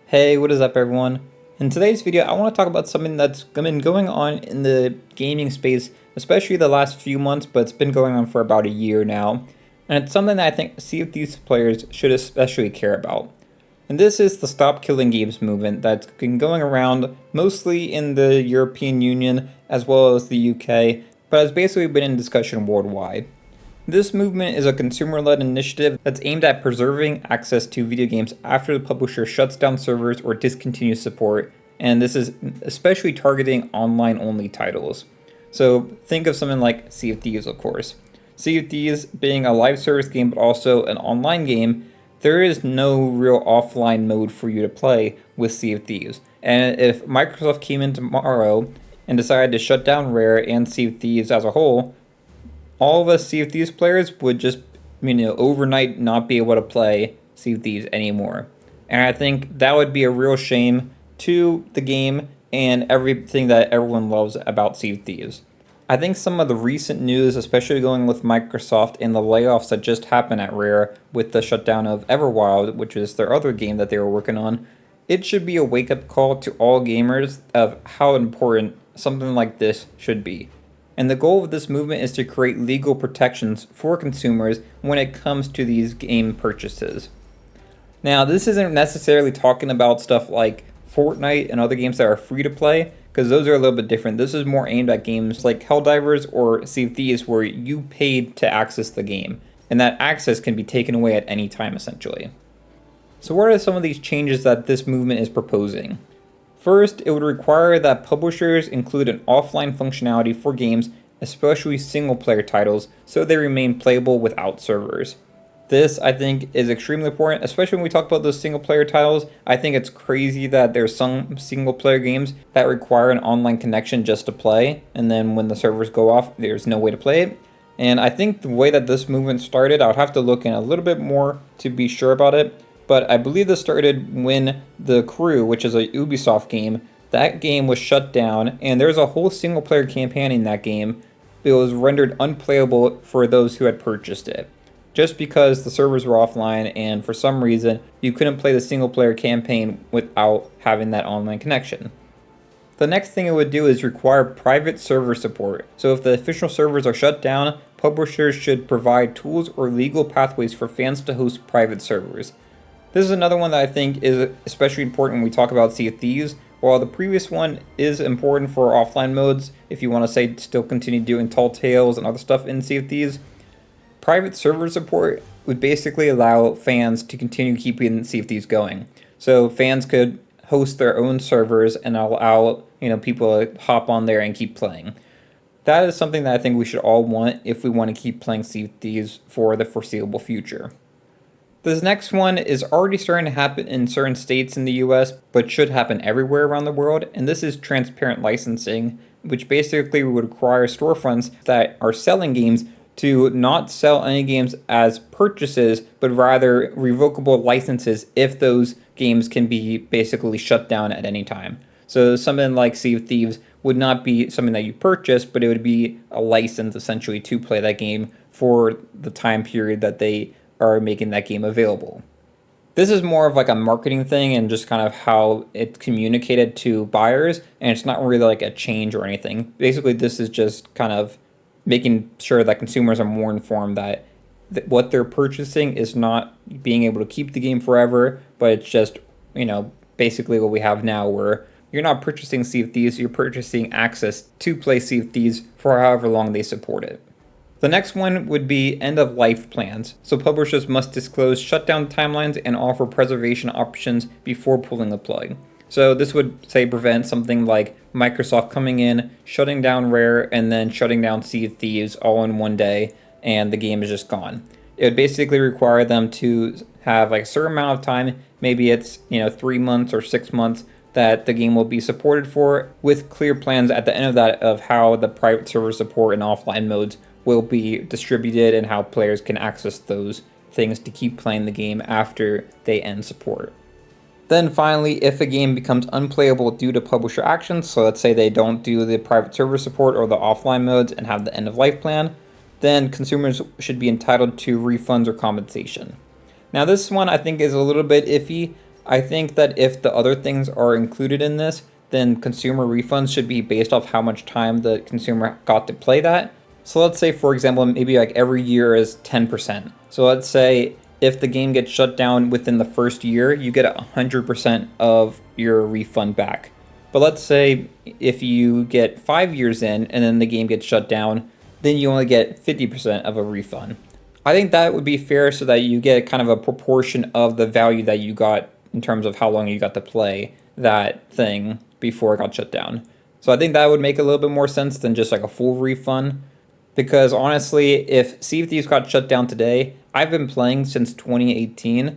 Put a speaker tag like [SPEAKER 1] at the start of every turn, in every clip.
[SPEAKER 1] Hey, what is up everyone? In today's video, I want to talk about something that's been going on in the gaming space, especially the last few months, but it's been going on for about a year now. And it's something that I think Sea of Thieves players should especially care about. And this is the Stop Killing Games movement that's been going around mostly in the European Union as well as the UK, but has basically been in discussion worldwide. This movement is a consumer-led initiative that's aimed at preserving access to video games after the publisher shuts down servers or discontinues support, and this is especially targeting online-only titles. So think of something like Sea of Thieves, of course. Sea of Thieves being a live service game but also an online game, there is no real offline mode for you to play with Sea of Thieves. And if Microsoft came in tomorrow and decided to shut down Rare and Sea of Thieves as a whole, all of us Sea of Thieves players would just, overnight not be able to play Sea of Thieves anymore. And I think that would be a real shame to the game and everything that everyone loves about Sea of Thieves. I think some of the recent news, especially going with Microsoft and the layoffs that just happened at Rare with the shutdown of Everwild, which is their other game that they were working on, it should be a wake-up call to all gamers of how important something like this should be. And the goal of this movement is to create legal protections for consumers when it comes to these game purchases. Now, this isn't necessarily talking about stuff like Fortnite and other games that are free to play, because those are a little bit different. This is more aimed at games like Helldivers or Sea of Thieves, where you paid to access the game, and that access can be taken away at any time, essentially. So what are some of these changes that this movement is proposing? First, it would require that publishers include an offline functionality for games, especially single-player titles, so they remain playable without servers. This, I think, is extremely important, especially when we talk about those single-player titles. I think it's crazy that there's some single-player games that require an online connection just to play, and then when the servers go off, there's no way to play it. And I think the way that this movement started, I would have to look in a little bit more to be sure about it, but I believe this started when The Crew, which is a Ubisoft game, that game was shut down, and there's a whole single-player campaign in that game that was rendered unplayable for those who had purchased it. Just because the servers were offline, and for some reason, you couldn't play the single-player campaign without having that online connection. The next thing it would do is require private server support. So if the official servers are shut down, publishers should provide tools or legal pathways for fans to host private servers. This is another one that I think is especially important when we talk about Sea of Thieves. While the previous one is important for offline modes, if you want to say still continue doing tall tales and other stuff in Sea of Thieves, private server support would basically allow fans to continue keeping Sea of Thieves going. So fans could host their own servers and allow people to hop on there and keep playing. That is something that I think we should all want if we want to keep playing Sea of Thieves for the foreseeable future. This next one is already starting to happen in certain states in the US, but should happen everywhere around the world, and this is transparent licensing, which basically would require storefronts that are selling games to not sell any games as purchases, but rather revocable licenses if those games can be basically shut down at any time. So something like Sea of Thieves would not be something that you purchase, but it would be a license essentially to play that game for the time period that they are making that game available. This is more of like a marketing thing and just kind of how it's communicated to buyers, and it's not really like a change or anything. Basically, this is just kind of making sure that consumers are more informed that what they're purchasing is not being able to keep the game forever, but it's just, basically what we have now where you're not purchasing Sea of Thieves, you're purchasing access to play Sea of Thieves for however long they support it. The next one would be end-of-life plans. So publishers must disclose shutdown timelines and offer preservation options before pulling the plug. So this would, say, prevent something like Microsoft coming in, shutting down Rare, and then shutting down Sea of Thieves all in one day, and the game is just gone. It would basically require them to have like a certain amount of time, maybe it's 3 months or 6 months, that the game will be supported for, with clear plans at the end of that of how the private server support and offline modes will be distributed and how players can access those things to keep playing the game after they end support. Then finally, if a game becomes unplayable due to publisher actions, so let's say they don't do the private server support or the offline modes and have the end of life plan, then consumers should be entitled to refunds or compensation. Now this one I think is a little bit iffy. I think that if the other things are included in this, then consumer refunds should be based off how much time the consumer got to play that. So let's say, for example, maybe like every year is 10%. So let's say if the game gets shut down within the first year, you get 100% of your refund back. But let's say if you get 5 years in and then the game gets shut down, then you only get 50% of a refund. I think that would be fair so that you get kind of a proportion of the value that you got in terms of how long you got to play that thing before it got shut down. So I think that would make a little bit more sense than just like a full refund. Because honestly, if Sea of Thieves got shut down today, I've been playing since 2018.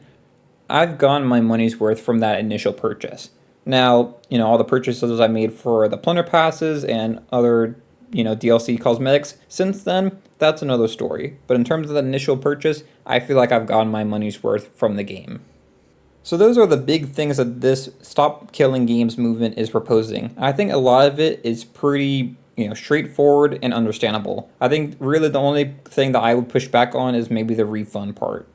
[SPEAKER 1] I've gotten my money's worth from that initial purchase. Now, all the purchases I made for the plunder passes and other, DLC cosmetics since then, that's another story. But in terms of the initial purchase, I feel like I've gotten my money's worth from the game. So those are the big things that this Stop Killing Games movement is proposing. I think a lot of it is pretty, straightforward and understandable. I think really the only thing that I would push back on is maybe the refund part.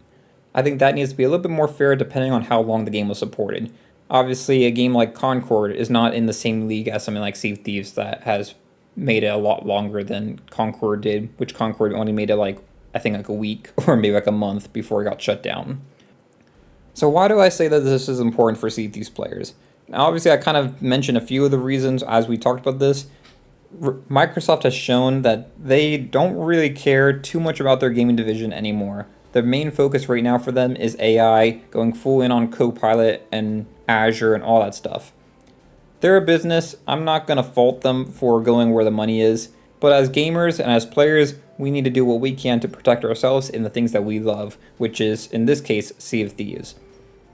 [SPEAKER 1] I think that needs to be a little bit more fair depending on how long the game was supported. Obviously, a game like Concord is not in the same league as something like Sea of Thieves that has made it a lot longer than Concord did, which Concord only made it I think like a week or maybe like a month before it got shut down. So why do I say that this is important for Sea of Thieves players? Now, obviously, I kind of mentioned a few of the reasons as we talked about this. Microsoft has shown that they don't really care too much about their gaming division anymore. The main focus right now for them is AI, going full in on Copilot and Azure and all that stuff. They're a business. I'm not going to fault them for going where the money is. But as gamers and as players, we need to do what we can to protect ourselves in the things that we love, which is, in this case, Sea of Thieves.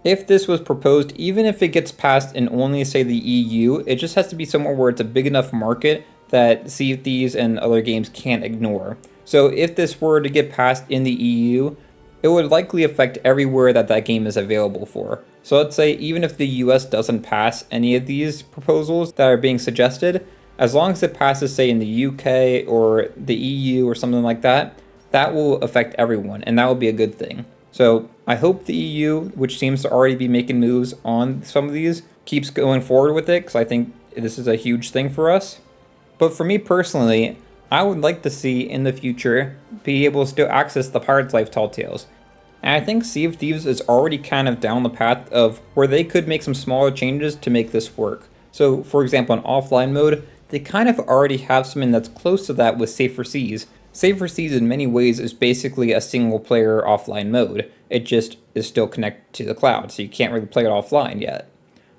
[SPEAKER 1] If this was proposed, even if it gets passed in only, say, the EU, it just has to be somewhere where it's a big enough market that Sea of Thieves and other games can't ignore. So if this were to get passed in the EU, it would likely affect everywhere that that game is available for. So let's say even if the US doesn't pass any of these proposals that are being suggested, as long as it passes, say, in the UK or the EU or something like that, that will affect everyone, and that will be a good thing. So I hope the EU, which seems to already be making moves on some of these, keeps going forward with it, because I think this is a huge thing for us. But for me personally, I would like to see in the future be able to still access the Pirate's Life Tall Tales. And I think Sea of Thieves is already kind of down the path of where they could make some smaller changes to make this work. So for example, in offline mode, they kind of already have something that's close to that with Safer Seas. Safer Seas in many ways is basically a single player offline mode. It just is still connected to the cloud, so you can't really play it offline yet.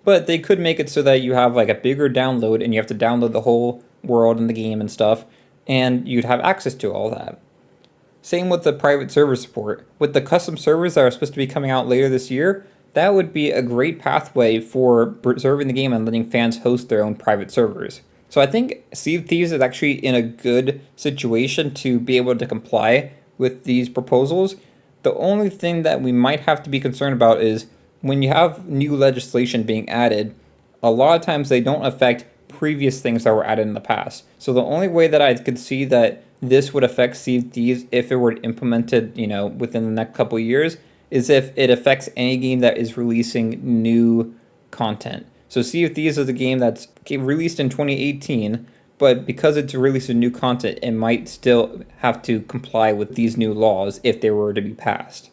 [SPEAKER 1] But they could make it so that you have like a bigger download and you have to download the whole world and the game and stuff, and you'd have access to all that. Same with the private server support. With the custom servers that are supposed to be coming out later this year, that would be a great pathway for preserving the game and letting fans host their own private servers. So I think Sea of Thieves is actually in a good situation to be able to comply with these proposals. The only thing that we might have to be concerned about is when you have new legislation being added, a lot of times they don't affect previous things that were added in the past. So the only way that I could see that this would affect Sea of Thieves if it were implemented, within the next couple of years, is if it affects any game that is releasing new content. So Sea of Thieves is a game that's released in 2018, but because it's releasing new content, it might still have to comply with these new laws if they were to be passed.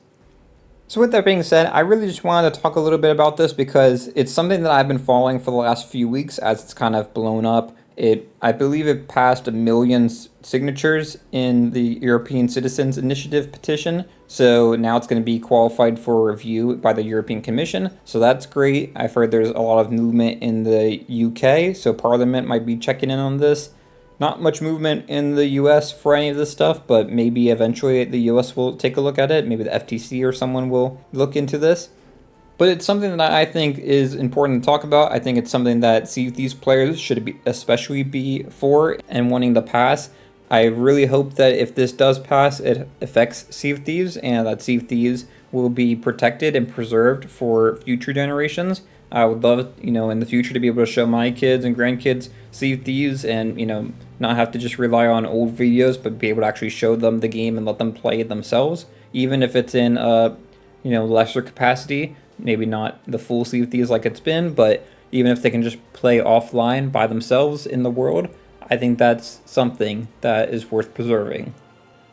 [SPEAKER 1] So with that being said, I really just wanted to talk a little bit about this because it's something that I've been following for the last few weeks as it's kind of blown up. I believe it passed 1 million signatures in the European Citizens Initiative petition. So now it's going to be qualified for review by the European Commission. So that's great. I've heard there's a lot of movement in the UK, so Parliament might be checking in on this. Not much movement in the US for any of this stuff, but maybe eventually the US will take a look at it. Maybe the FTC or someone will look into this. But it's something that I think is important to talk about. I think it's something that Sea of Thieves players should especially be for and wanting to pass. I really hope that if this does pass, it affects Sea of Thieves and that Sea of Thieves will be protected and preserved for future generations. I would love, in the future to be able to show my kids and grandkids Sea of Thieves and, not have to just rely on old videos, but be able to actually show them the game and let them play it themselves, even if it's in lesser capacity. maybe not the full Sea of Thieves like it's been, but even if they can just play offline by themselves in the world, I think that's something that is worth preserving.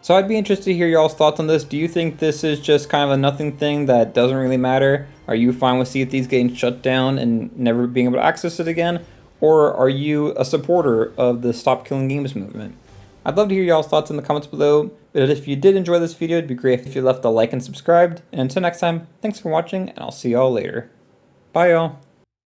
[SPEAKER 1] So I'd be interested to hear y'all's thoughts on this. Do you think this is just kind of a nothing thing that doesn't really matter? Are you fine with Sea of Thieves getting shut down and never being able to access it again? Or are you a supporter of the Stop Killing Games movement? I'd love to hear y'all's thoughts in the comments below, but if you did enjoy this video, it'd be great if you left a like and subscribed. And until next time, thanks for watching, and I'll see y'all later. Bye y'all.